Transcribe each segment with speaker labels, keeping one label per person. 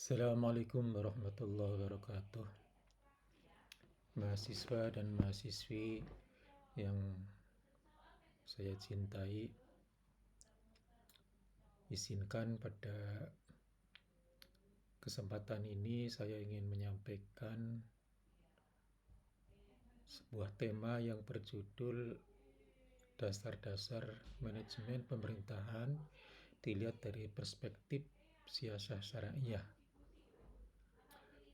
Speaker 1: Assalamualaikum warahmatullahi wabarakatuh. Mahasiswa dan mahasiswi yang saya cintai, izinkan pada kesempatan ini saya ingin menyampaikan sebuah tema yang berjudul Dasar-dasar Manajemen Pemerintahan dilihat dari perspektif siasah syariah.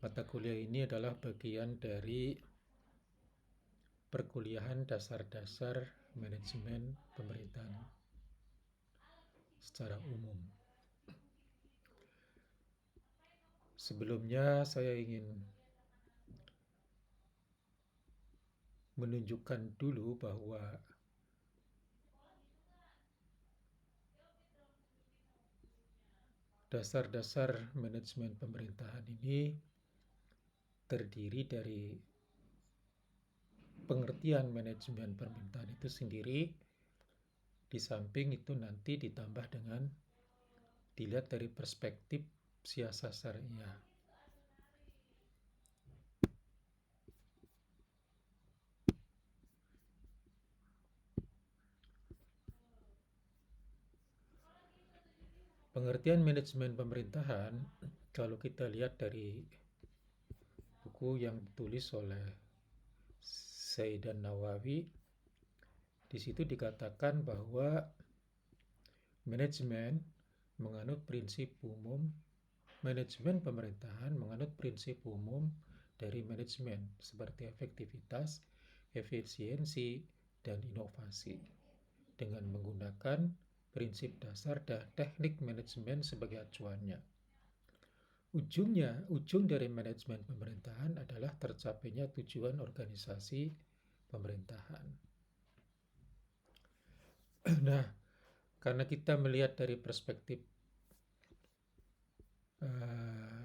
Speaker 1: Mata kuliah ini adalah bagian dari perkuliahan dasar-dasar manajemen pemerintahan secara umum. Sebelumnya saya ingin menunjukkan dulu bahwa dasar-dasar manajemen pemerintahan ini terdiri dari pengertian manajemen pemerintahan itu sendiri, di samping itu nanti ditambah dengan dilihat dari perspektif siasah syariah. Pengertian manajemen pemerintahan, kalau kita lihat dari buku yang ditulis oleh Saidan Nawawi, di situ dikatakan bahwa manajemen menganut prinsip umum, manajemen pemerintahan menganut prinsip umum dari manajemen seperti efektivitas, efisiensi, dan inovasi dengan menggunakan prinsip dasar dan teknik manajemen sebagai acuannya. Ujung dari manajemen pemerintahan adalah tercapainya tujuan organisasi pemerintahan. Nah, karena kita melihat dari perspektif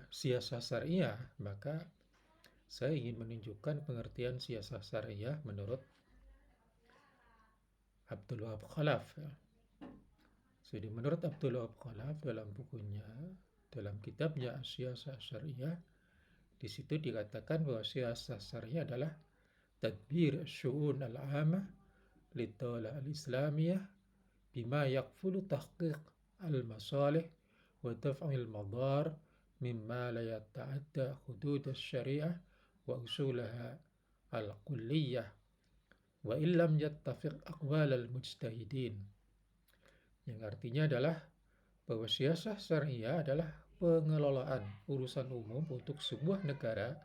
Speaker 1: siasah syariah, maka saya ingin menunjukkan pengertian siasah syariah menurut Abdul Wahab Khalaf. Jadi menurut Abdul Wahab Khalaf dalam bukunya, dalam kitabnya Siasah Syariah, di situ dikatakan bahwa siasah syariah adalah tadbir syu'un al-'amah lidawlah al-islamiyah bima yakfulu tahqiq al-masalih wa daf'il madar mimma la yata'adda hudud al-syariah wa usulaha al-kulliyah wa illam yattafiq aqwal al-mujtahidin. Yang artinya adalah bahwa siasah syariah adalah pengelolaan urusan umum untuk sebuah negara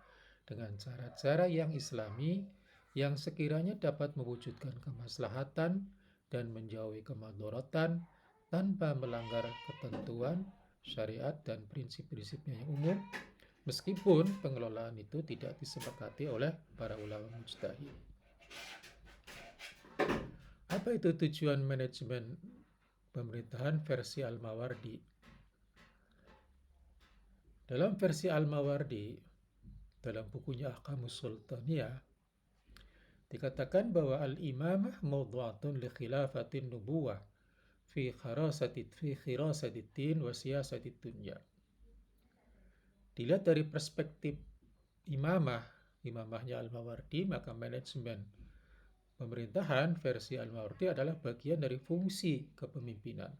Speaker 1: dengan cara-cara yang islami yang sekiranya dapat mewujudkan kemaslahatan dan menjauhi kemadharatan tanpa melanggar ketentuan syariat dan prinsip-prinsipnya yang umum, meskipun pengelolaan itu tidak disepakati oleh para ulama mujtahid. Apa itu tujuan manajemen pemerintahan versi Al-Mawardi? Dalam versi Al-Mawardi, dalam bukunya Ahkamus Sultaniyah, dikatakan bahwa al-imamah mawdu'atun li khilafatin nubuwah fi khirasatid din wa siyasatid dunya. Dilihat dari perspektif imamahnya Al-Mawardi, maka manajemen pemerintahan versi Al-Mawardi adalah bagian dari fungsi kepemimpinan.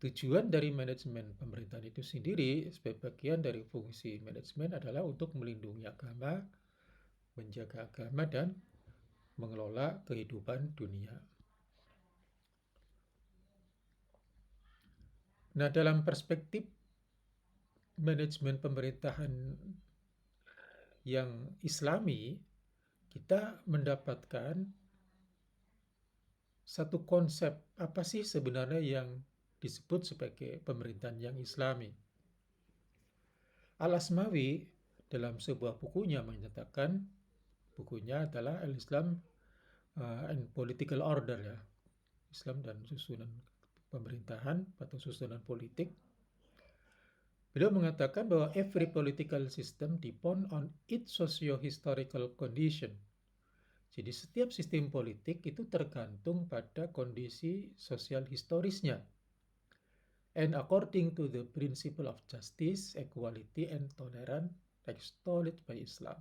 Speaker 1: Tujuan dari manajemen pemerintahan itu sendiri sebagai bagian dari fungsi manajemen adalah untuk melindungi agama, menjaga agama, dan mengelola kehidupan dunia. Nah, dalam perspektif manajemen pemerintahan yang islami, kita mendapatkan satu konsep apa sih sebenarnya yang disebut sebagai pemerintahan yang islami. Al-Asmawi dalam sebuah bukunya menyatakan, bukunya adalah Al-Islam and Political Order, ya, Islam dan susunan pemerintahan atau susunan politik. Beliau mengatakan bahwa every political system depend on its socio-historical condition. Jadi setiap sistem politik itu tergantung pada kondisi sosial historisnya. and according to the principle of justice, equality, and tolerance extolled by Islam.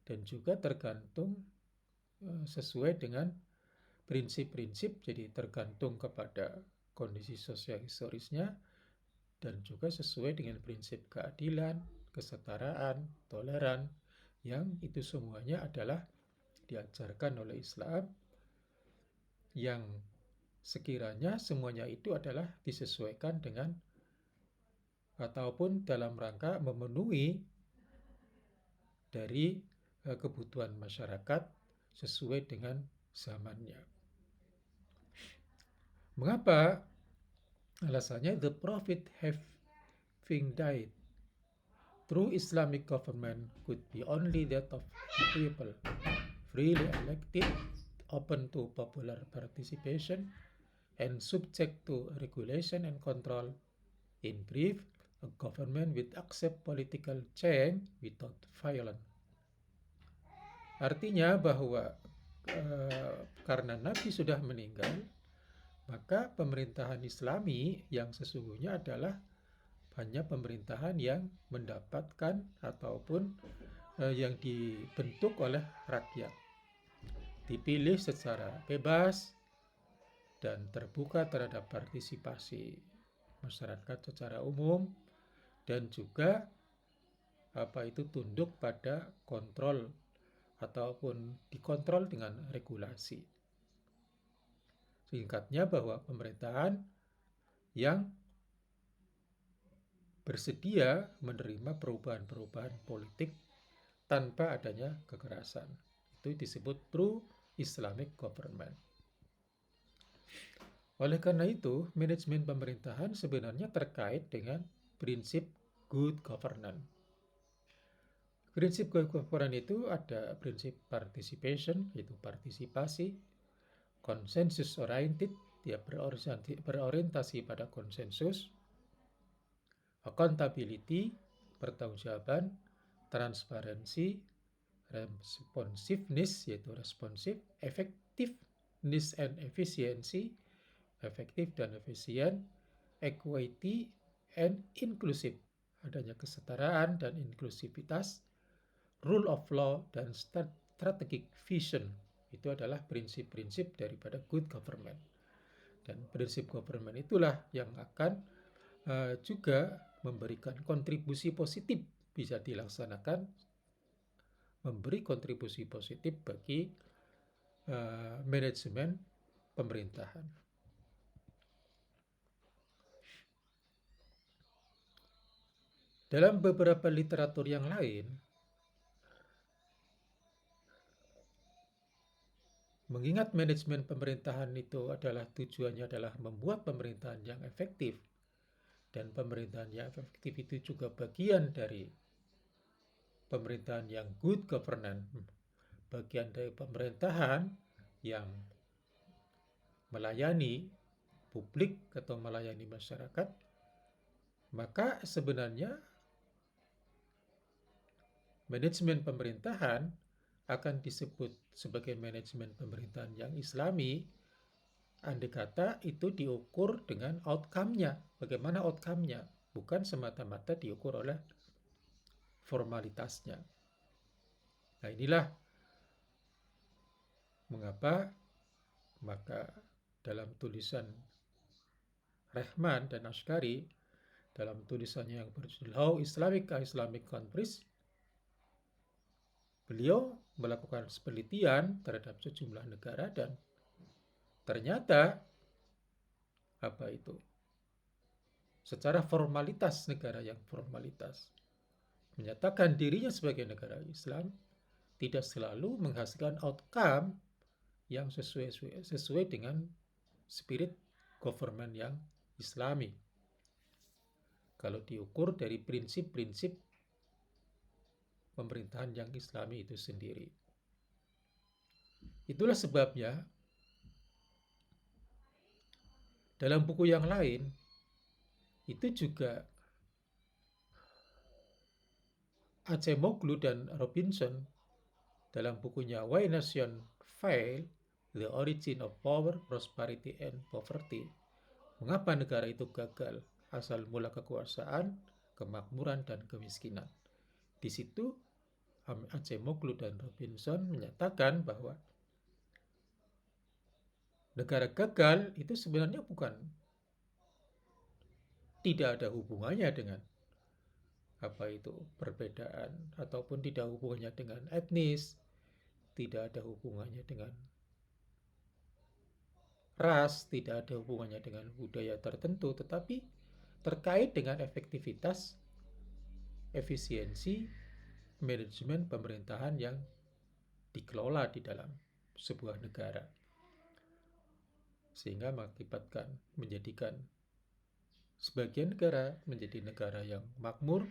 Speaker 1: Dan juga tergantung sesuai dengan prinsip-prinsip, jadi tergantung kepada kondisi sosial historisnya dan juga sesuai dengan prinsip keadilan, kesetaraan, toleran, yang itu semuanya adalah diajarkan oleh Islam, yang sekiranya semuanya itu adalah disesuaikan dengan ataupun dalam rangka memenuhi dari kebutuhan masyarakat sesuai dengan zamannya. Mengapa? Alasannya, the Prophet having died, true Islamic government could be only that of the people, freely elected, open to popular participation, and subject to regulation and control. In brief, a government with accept political change without violence. Artinya bahwa karena Nabi sudah meninggal, maka pemerintahan Islami yang sesungguhnya adalah hanya pemerintahan yang mendapatkan ataupun yang dibentuk oleh rakyat, dipilih secara bebas dan terbuka terhadap partisipasi masyarakat secara umum, dan juga tunduk pada kontrol ataupun dikontrol dengan regulasi. Singkatnya bahwa pemerintahan yang bersedia menerima perubahan-perubahan politik tanpa adanya kekerasan. Itu disebut true Islamic government. Oleh karena itu, manajemen pemerintahan sebenarnya terkait dengan prinsip good governance. Prinsip good governance itu ada prinsip participation, yaitu partisipasi, consensus oriented, dia berorientasi pada konsensus, accountability, pertanggungjawaban, transparency, responsiveness, yaitu responsif, effectiveness and efficiency, efektif dan efisien, equity and inclusive, adanya kesetaraan dan inklusivitas, rule of law, dan strategic vision. Itu adalah prinsip-prinsip daripada good government. Dan prinsip government itulah yang akan juga memberikan kontribusi positif, bisa dilaksanakan, memberi kontribusi positif bagi manajemen pemerintahan. Dalam beberapa literatur yang lain, mengingat manajemen pemerintahan itu adalah tujuannya adalah membuat pemerintahan yang efektif, dan pemerintahan yang efektif itu juga bagian dari pemerintahan yang good governance, bagian dari pemerintahan yang melayani publik atau melayani masyarakat, maka sebenarnya manajemen pemerintahan akan disebut sebagai manajemen pemerintahan yang Islami andai kata itu diukur dengan outcome-nya. Bagaimana outcome-nya? Bukan semata-mata diukur oleh formalitasnya. Nah, inilah mengapa maka dalam tulisan Rehman dan Ashkari, dalam tulisannya yang berjudul How Islamic Countries, beliau melakukan penelitian terhadap sejumlah negara dan ternyata secara formalitas negara yang formalitas menyatakan dirinya sebagai negara Islam tidak selalu menghasilkan outcome yang sesuai dengan spirit government yang Islami. Kalau diukur dari prinsip-prinsip pemerintahan yang Islami itu sendiri. Itulah sebabnya dalam buku yang lain itu juga Acemoglu dan Robinson dalam bukunya Why Nations Fail, The Origin of Power, Prosperity, and Poverty Mengapa negara itu gagal? Asal mula kekuasaan, kemakmuran, dan kemiskinan. Di situ Acemoglu dan Robinson menyatakan bahwa negara gagal itu sebenarnya bukan tidak ada hubungannya dengan perbedaan, ataupun tidak hubungannya dengan etnis, tidak ada hubungannya dengan ras, tidak ada hubungannya dengan budaya tertentu, tetapi terkait dengan efektivitas, efisiensi, manajemen pemerintahan yang dikelola di dalam sebuah negara, sehingga menjadikan sebagian negara menjadi negara yang makmur,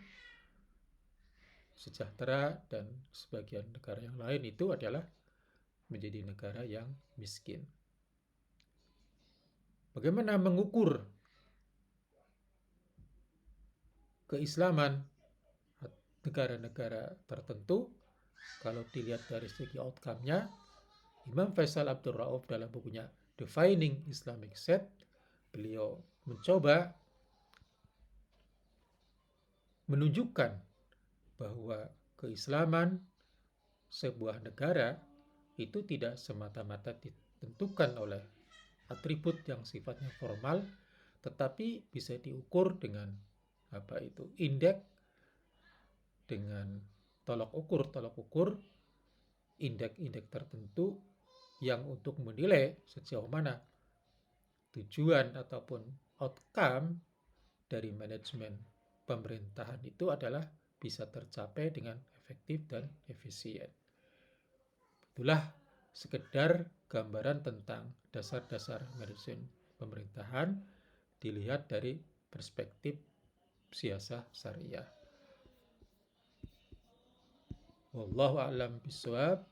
Speaker 1: sejahtera, dan sebagian negara yang lain itu adalah menjadi negara yang miskin. Bagaimana mengukur keislaman negara-negara tertentu? Kalau dilihat dari segi outcome-nya, Imam Faisal Abdul Rauf dalam bukunya Defining Islamic State, beliau mencoba menunjukkan bahwa keislaman sebuah negara itu tidak semata-mata ditentukan oleh atribut yang sifatnya formal, tetapi bisa diukur dengan indeks, dengan tolok ukur indeks tertentu yang untuk menilai sejauh mana tujuan ataupun outcome dari manajemen pemerintahan itu adalah bisa tercapai dengan efektif dan efisien. Itulah sekedar gambaran tentang dasar-dasar manajemen pemerintahan dilihat dari perspektif siasah syariah. Wallahu a'lam bishawab.